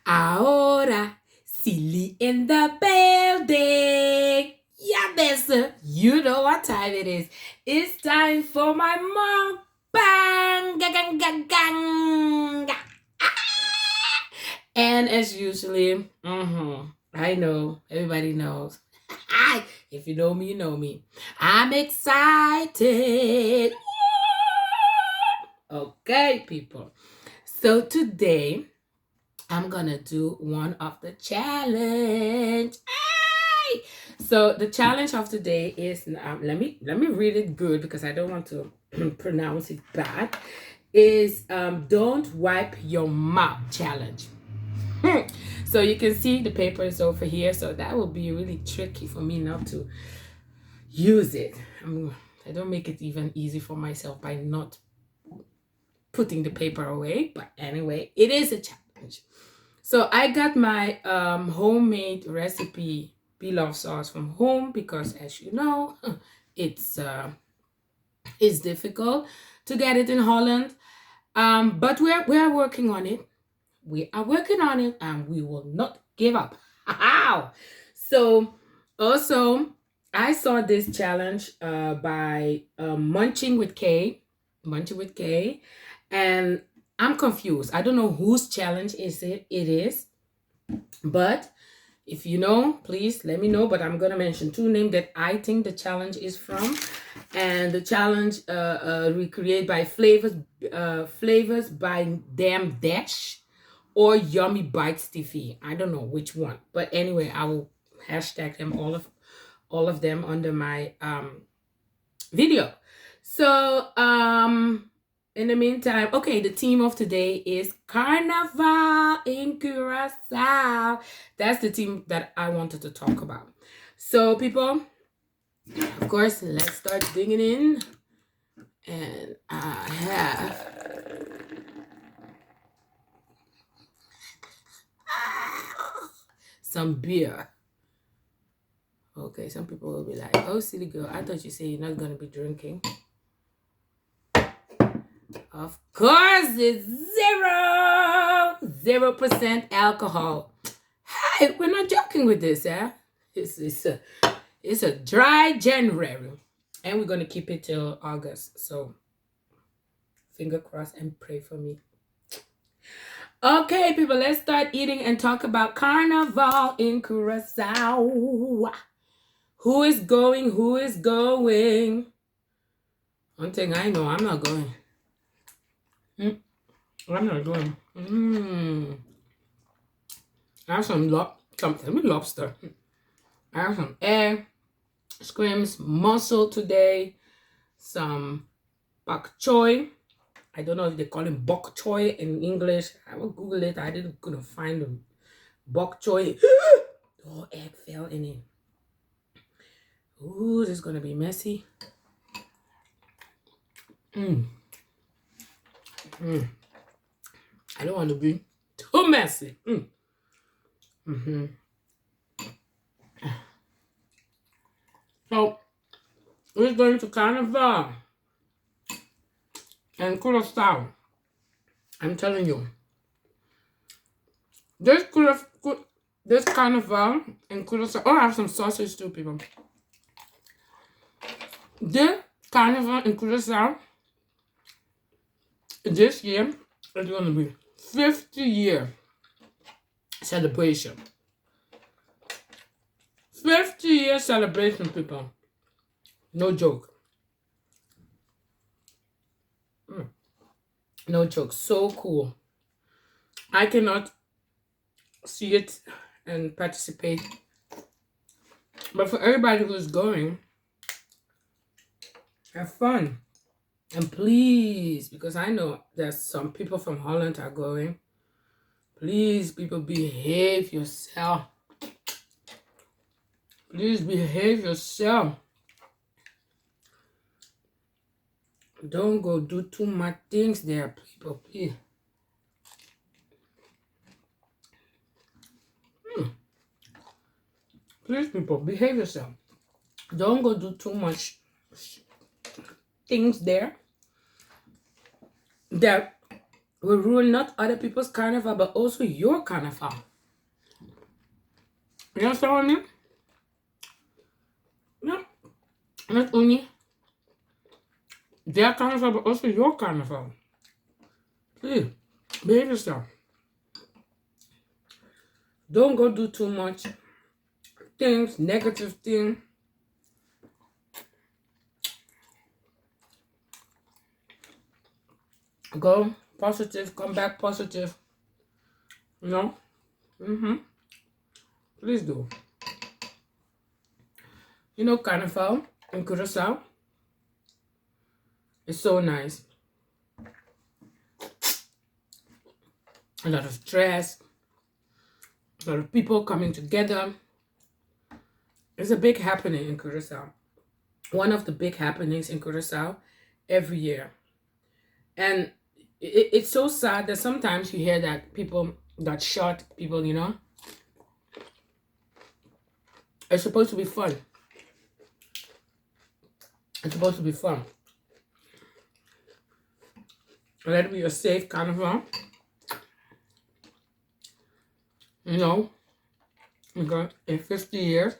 Ahora, silly in the building. Yeah, mister. You know what time it is. It's time for my mukbang. Gang, gang, gang. And as usually, I know, everybody knows. If you know me, you know me. I'm excited. Okay, people. So today, I'm gonna do one of the challenge. Hey! So the challenge of today is let me read it good because I don't want to pronounce it bad. Is don't wipe your mouth challenge. So you can see the paper is over here, so that will be really tricky for me not to use it. I don't make it even easy for myself by not putting the paper away, but anyway, it is a challenge. So I got my homemade recipe pilaf sauce from home because, as you know, it's difficult to get it in Holland. But we're working on it. We are working on it, and we will not give up. So also, I saw this challenge by Munching with K, and I'm confused. I don't know whose challenge it is, but if you know, please let me know. But I'm gonna mention two names that I think the challenge is from, and the challenge recreated by Flavas by Damn Dash or yummybitestv. I don't know which one, but anyway, I will hashtag them all of them under my video. So in the meantime, okay, the theme of today is Carnival in Curacao. That's the theme that I wanted to talk about. So people, of course, let's start digging in. And I have some beer. Okay, some people will be like, oh, silly girl, I thought you said you're not going to be drinking. Of course, it's 0% alcohol. Hey, we're not joking with this, eh? It's a dry January, and we're going to keep it till August. So, finger crossed and pray for me. Okay, people, let's start eating and talk about Carnival in Curacao. Who is going? Who is going? One thing I know, I'm not going. I'm not going. I have some lobster. I have some egg, scrims, mussel today, some bok choy. I don't know if they call it bok choy in English. I will Google it. I couldn't find them. Bok choy. Oh, egg fell in it. Ooh, this is gonna be messy. I don't want to be too messy. So we're going to Carnival and Curacao. I'm telling you, this Carnival and Curacao. Oh, I have some sausage too, people. This Carnival in Curacao this year is going to be 50-year celebration. 50-year celebration, people. No joke. No joke. So cool. I cannot see it and participate. But for everybody who's going, have fun. And please, because I know there's some people from Holland are going, please, people, behave yourself. Please behave yourself. Don't go do too much things there, people, please. Please, people, behave yourself. Don't go do too much things there that will ruin not other people's carnival, but also your carnival. You understand what I mean? Yeah. Not only their carnival, but also your carnival. Please, behave yourself. Don't go do too much things, negative things. Go positive, come back positive. You know? Please do. You know, carnival in Curacao is so nice. A lot of stress, a lot of people coming together. It's a big happening in Curacao. One of the big happenings in Curacao every year. And it's so sad that sometimes you hear that people got shot, people, you know. It's supposed to be fun. It's supposed to be fun. Let it be a safe carnival. You know, because in 50 years,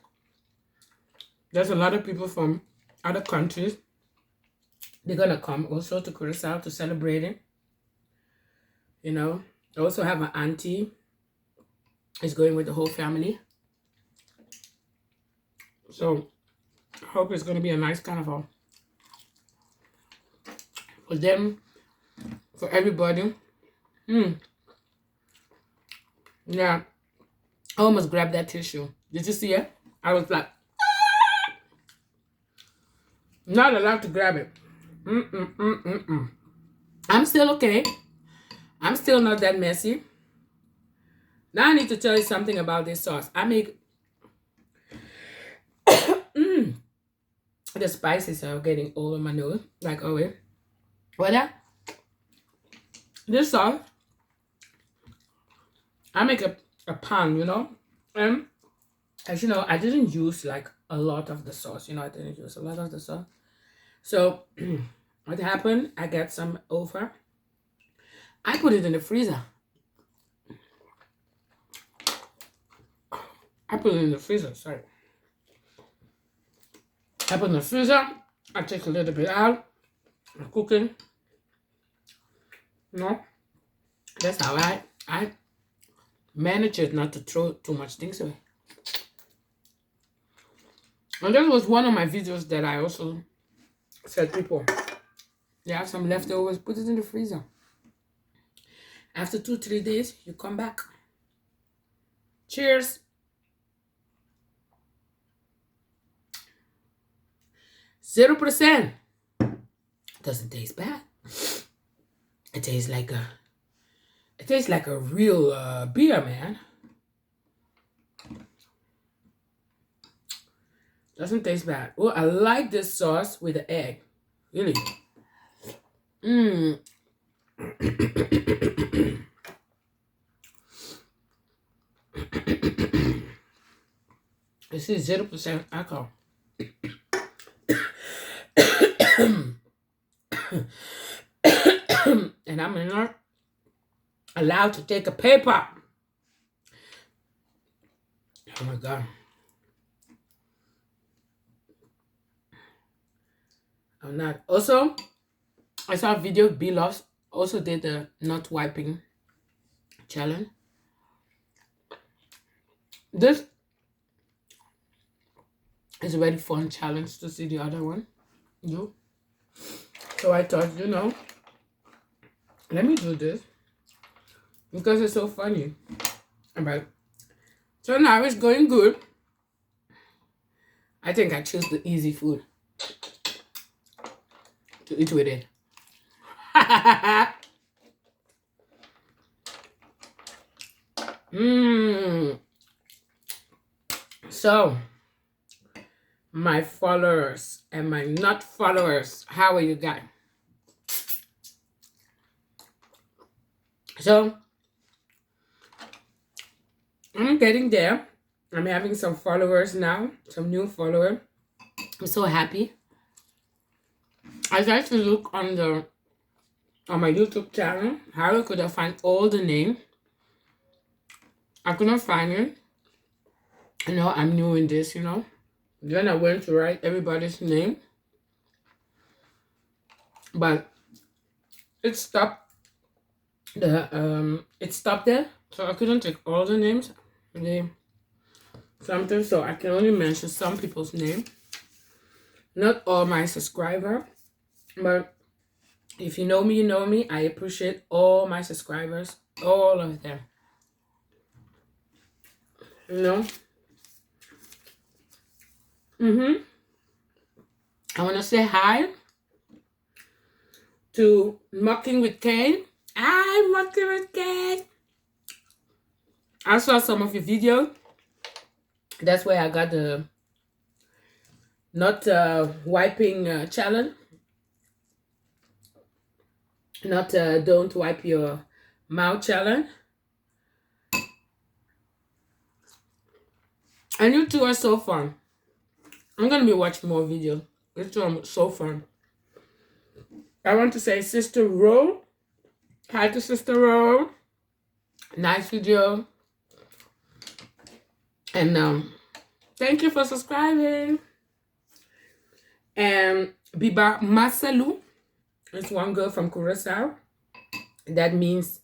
there's a lot of people from other countries. They're going to come also to Curacao to celebrate it. You know, I also have an auntie. Is going with the whole family. So, I hope it's going to be a nice carnival. For them, for everybody. Yeah. I almost grabbed that tissue. Did you see it? I was like, ah! Not allowed to grab it. I'm still okay. I'm still not that messy. Now I need to tell you something about this sauce. I make the spices are getting all on my nose, like always. What? This sauce, I make a pan, you know, and as you know, I didn't use like a lot of the sauce. You know, I didn't use a lot of the sauce. So what happened? I got some over. I put it in the freezer. I put it in the freezer. Sorry. I put it in the freezer. I take a little bit out. I'm cooking. You know, that's how I manage it not to throw too much things away. And this was one of my videos that I also said people, they have some leftovers, put it in the freezer. After 2-3 days, you come back. Cheers. 0%. Doesn't taste bad. It tastes like a real beer, man. Doesn't taste bad. Oh, I like this sauce with the egg. Really. This is 0% alcohol. And I'm not allowed to take a paper. Oh my God. I'm not. Also, I saw a video. B-Loves also did the not wiping challenge. This is a very fun challenge to see the other one. So I thought, you know, let me do this because it's so funny. But so now it's going good. I think I choose the easy food to eat with it. So, my followers and my not followers, how are you guys? So, I'm getting there. I'm having some followers now, some new followers. I'm so happy. I tried to look on the on my YouTube channel. How could I find all the name? I couldn't find it. I'm new in this, Then I went to write everybody's name. But it stopped there. So I couldn't take all the names. So I can only mention some people's name. Not all my subscribers. But if you know me, you know me. I appreciate all my subscribers. All of them. I want to say hi to Mucking with Kane. Hi, Mucking with Kane. I saw some of your videos. That's where I got the not wiping challenge. Not don't wipe your mouth challenge. And you two are so fun. I'm going to be watching more videos. It's so fun. I want to say Sister Ro. Hi to Sister Ro. Nice video. And thank you for subscribing. And Biba Masalu. It's one girl from Curacao. That means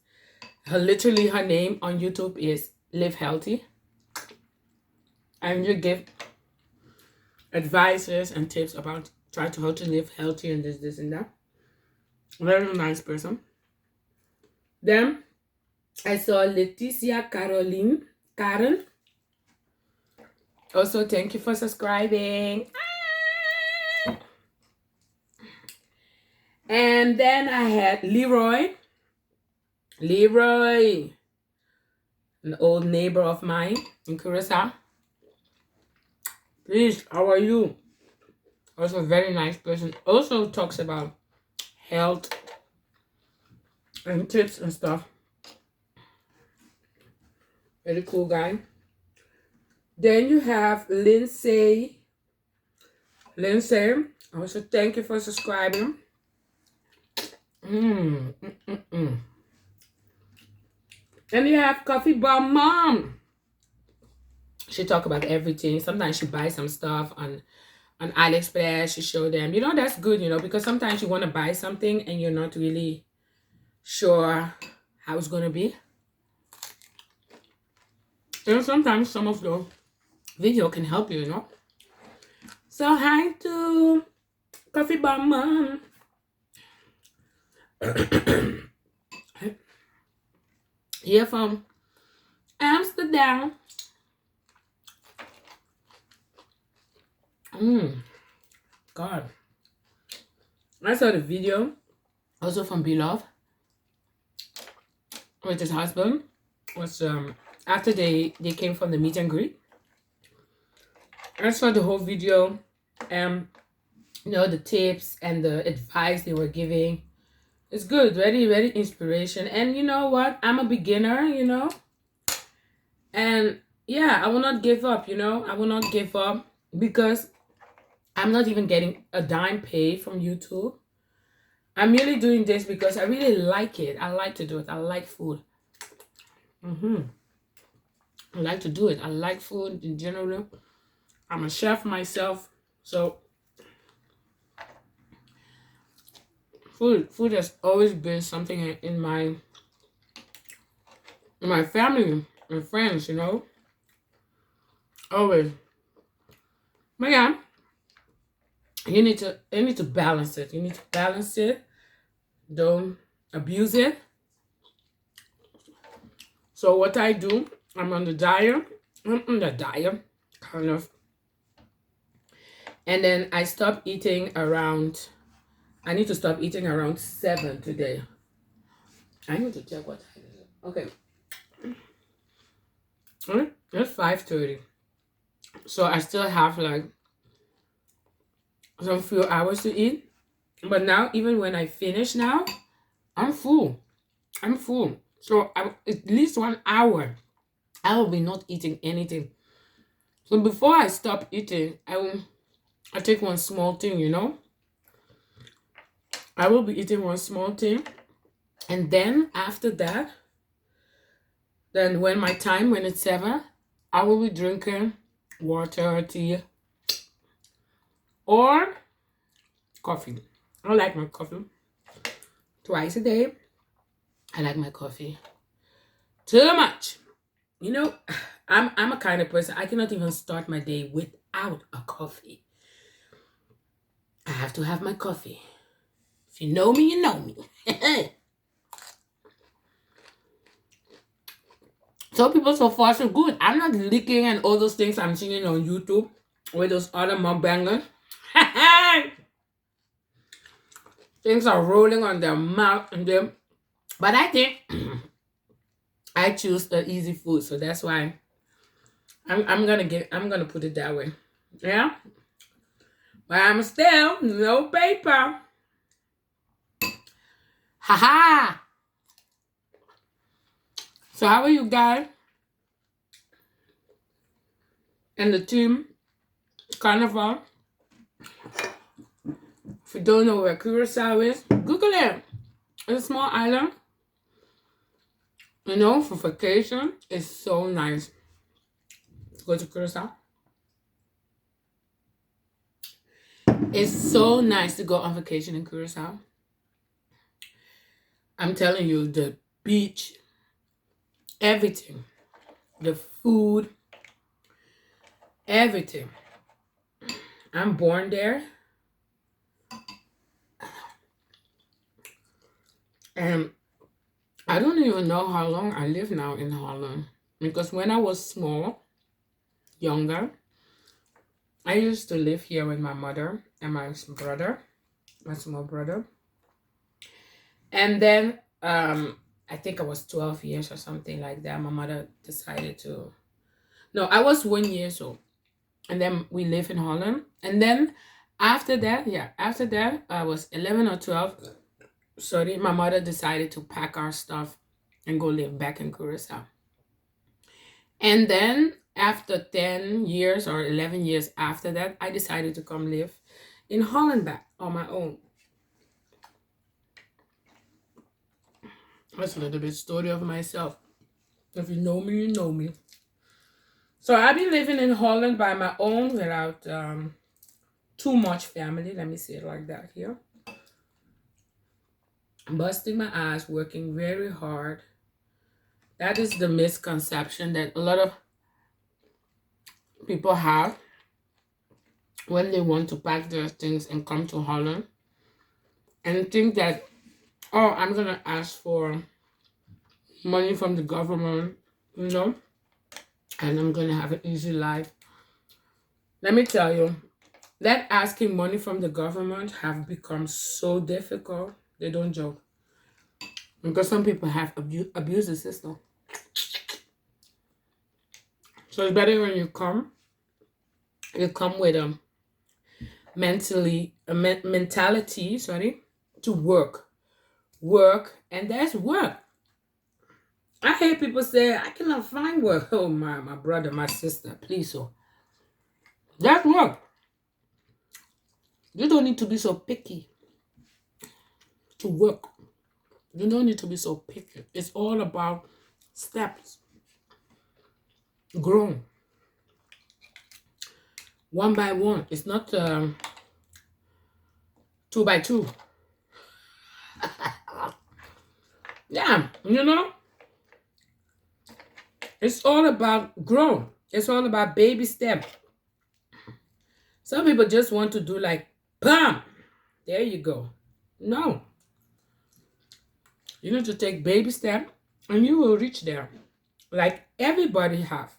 literally her name on YouTube is Live Healthy. And you give advices and tips about how to live healthy and this and that. Very nice person. Then I saw Leticia Karen. Also, thank you for subscribing. And then I had Leroy, an old neighbor of mine in Curacao. Please, how are you? Also a very nice person. Also talks about health and tips and stuff. Very cool guy. Then you have Lindsay. Also thank you for subscribing. And you have Coffee Bomb Mom. She talk about everything. Sometimes she buys some stuff on AliExpress. She show them. That's good, because sometimes you want to buy something and you're not really sure how it's going to be. And sometimes some of the video can help you, So hi to Coffee Bomb Mom. Here from Amsterdam. God. I saw the video also from Beloved with his husband. Was after they came from the meet and greet. I saw the whole video and the tips and the advice they were giving. It's good, very, very inspiration. And you know what? I'm a beginner, And yeah, I will not give up, I will not give up because I'm not even getting a dime pay from YouTube. I'm really doing this because I really like it. I like to do it. I like food. I like to do it. I like food in general. I'm a chef myself. So food has always been something in my family and friends, Always. But yeah. You need to balance it. You need to balance it. Don't abuse it. So what I do, I'm on the diet. I'm on the diet, kind of. And then I stop eating around. I need to stop eating around 7 today. I need to check what time it is. Okay. It's 5:30. So I still have like some few hours to eat. But now, even when I finish now, I'm full. So at least 1 hour, I will be not eating anything. So before I stop eating, I take one small thing, I will be eating one small thing. And then after that, then when it's 7, I will be drinking water or tea or coffee. I like my coffee twice a day. I like my coffee too much. You know, I'm a kind of person, I cannot even start my day without a coffee. I have to have my coffee. If you know me, you know me. So people, so far so good. I'm not licking and all those things I'm seeing on YouTube with those other mukbangers. Things are rolling on their mouth and them. But I think I choose the easy food, so that's why I'm gonna put it that way. Yeah. But I'm still no paper. Haha. So how are you guys? And the team Carnival. If you don't know where Curacao is, Google it. It's a small island. You know, for vacation, it's so nice to go to Curacao. It's so nice to go on vacation in Curacao. I'm telling you, the beach, everything, the food, everything. I'm born there. And I don't even know how long I live now in Holland. Because when I was small, younger, I used to live here with my mother and my brother, my small brother. And then I think I was 12 years or something like that. My mother decided to... No, I was 1 year old. And then we live in Holland. And then after that, I was 11 or 12. Sorry, my mother decided to pack our stuff and go live back in Curacao. And then after 10 years or 11 years after that, I decided to come live in Holland back on my own. That's a little bit story of myself. If you know me, you know me. So I've been living in Holland by my own without too much family. Let me say it like that here. Busting my ass, working very hard. That is the misconception that a lot of people have when they want to pack their things and come to Holland and think that, oh, I'm going to ask for money from the government, you know, and I'm going to have an easy life. Let me tell you, that asking money from the government have become so difficult. They don't joke. Because some people have abused the system. So it's better when you come with a mentality, to work, and that's work. I hear people say, I cannot find work. Oh, my brother, my sister, please, so that's work. You don't need to be so picky to work. You don't need to be so picky. It's all about steps, growing one by one. It's not 2 by 2. Yeah, you know, it's all about growth. It's all about baby step. Some people just want to do like, bam, there you go. No. You need to take baby step and you will reach there. Like everybody have.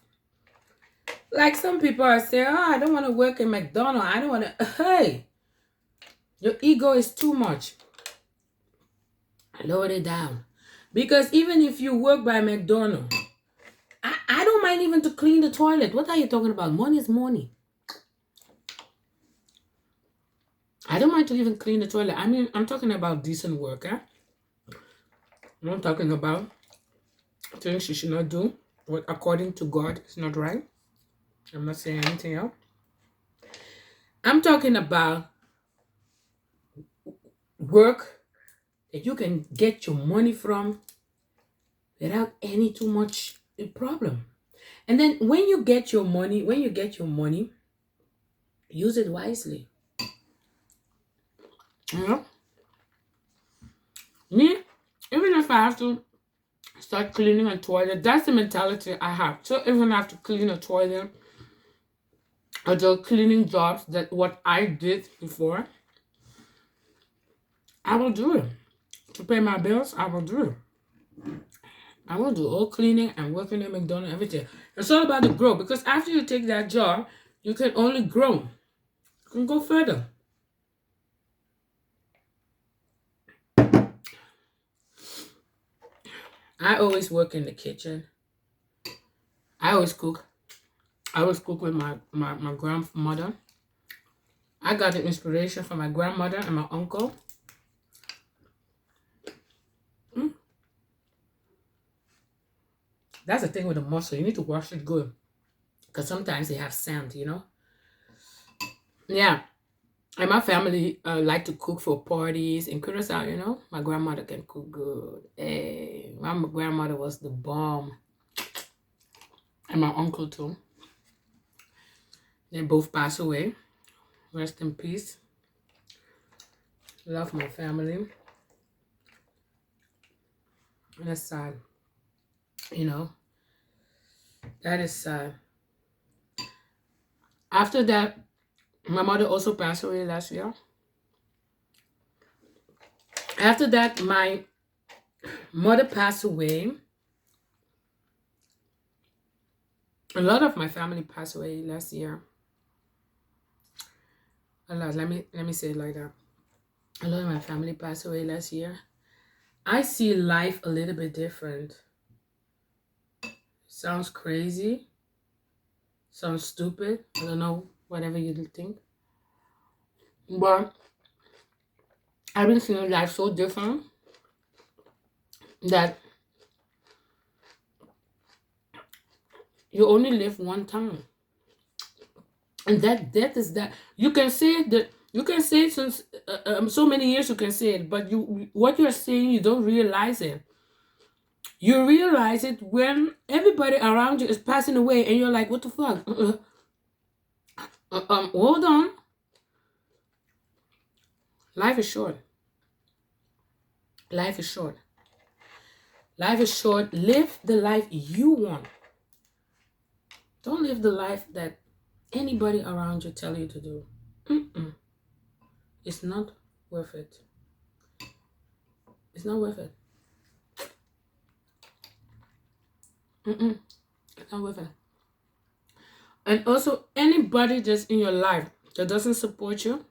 Like some people are saying, oh, I don't want to work in McDonald's. I don't want to, hey, your ego is too much. Lower it down. Because even if you work by McDonald's, I don't mind even to clean the toilet. What are you talking about? Money is money. I don't mind to even clean the toilet. I mean, I'm talking about decent work. I'm not talking about things you should not do. What according to God is not right. I'm not saying anything else. I'm talking about work that you can get your money from without any too much problem. And then when you get your money, use it wisely. You know, me, even if I have to start cleaning a toilet, that's the mentality I have. So even if I have to clean a toilet or the cleaning jobs that what I did before, I will do it. To pay my bills, I will do it. I will do all cleaning and working at McDonald's, everything. It's all about the growth, because after you take that job, you can only grow. You can go further. I always work in the kitchen. I always cook. I always cook with my grandmother. I got the inspiration from my grandmother and my uncle. That's the thing with the mussel. You need to wash it good, because sometimes they have sand, you know. Yeah. And my family like to cook for parties in Curacao, you know. My grandmother can cook good. Hey, my grandmother was the bomb. And my uncle too. They both passed away. Rest in peace. Love my family. And that's sad. You know. That is sad. After that, my mother also passed away last year. After that, my mother passed away. A lot of my family passed away last year. A lot. Let me say it like that. A lot of my family passed away last year. I see life a little bit different. Sounds crazy. Sounds stupid. I don't know, whatever you think. But I've been seeing life so different that you only live one time. And that death is that. You can say that. You can say it since so many years. You can say it, but what you're saying, you don't realize it. You realize it when everybody around you is passing away, and you're like, "What the fuck?" Hold on. Life is short. Life is short. Life is short. Live the life you want. Don't live the life that anybody around you tell you to do. It's not worth it. It's not worth it. It's not worth it. And also, anybody just in your life that doesn't support you,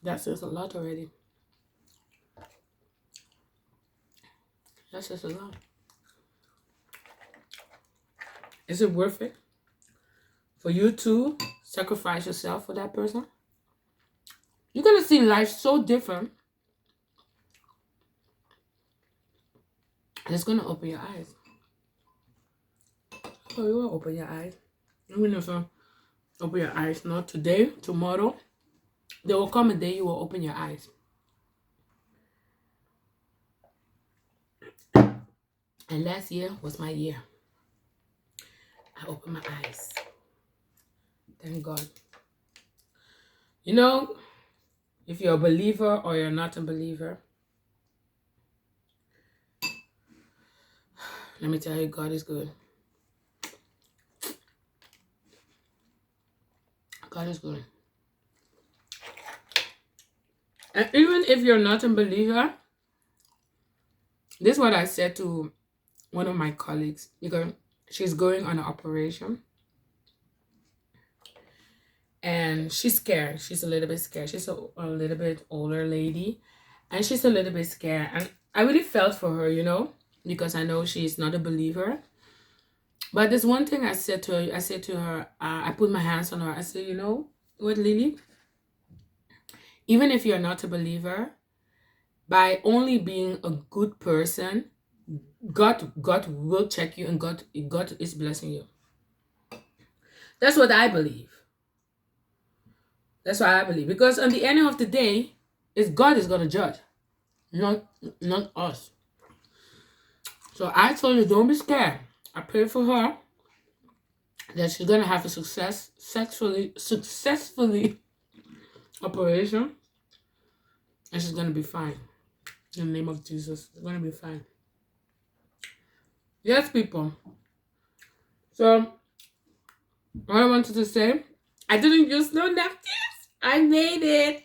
that says a lot already. That says a lot. Is it worth it for you to sacrifice yourself for that person? You're going to see life so different. It's going to open your eyes. Oh, you will open your eyes. Even if you open your eyes not today, tomorrow, there will come a day you will open your eyes. And last year was my year. I opened my eyes. Thank God. You know, if you're a believer or you're not a believer, let me tell you, God is good. God is good. And even if you're not a believer, this is what I said to one of my colleagues, because she's going on an operation. And she's scared. She's a little bit scared. She's a little bit older lady. And she's a little bit scared. And I really felt for her, you know, because I know she's not a believer. But there's one thing I said to her, I put my hands on her. I said, you know what, Lily? Even if you're not a believer, by only being a good person, God will check you, and God is blessing you. That's what I believe. That's what I believe. Because on the end of the day, It's God is gonna judge, not us. So I told you, don't be scared. I pray for her that she's gonna have a successfully operation, and she's gonna be fine. In the name of Jesus, it's gonna be fine. Yes, people. So what I wanted to say, I didn't use no napkins. I made it.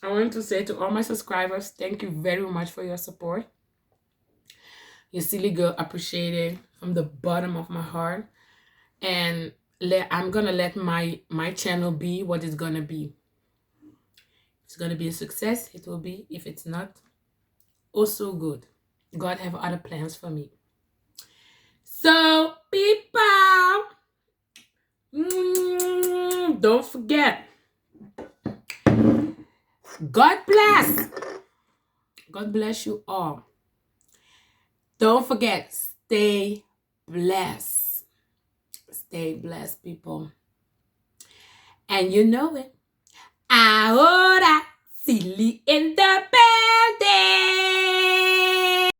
I want to say to all my subscribers, thank you very much for your support. You silly girl, appreciate it from the bottom of my heart. And I'm gonna let my channel be what it's gonna be. If it's gonna be a success, it will be. If it's not, also good. God have other plans for me. So people, don't forget, God bless. God bless you all. Don't forget, stay blessed. Stay blessed, people. And you know it. Ahora, silly in the bed.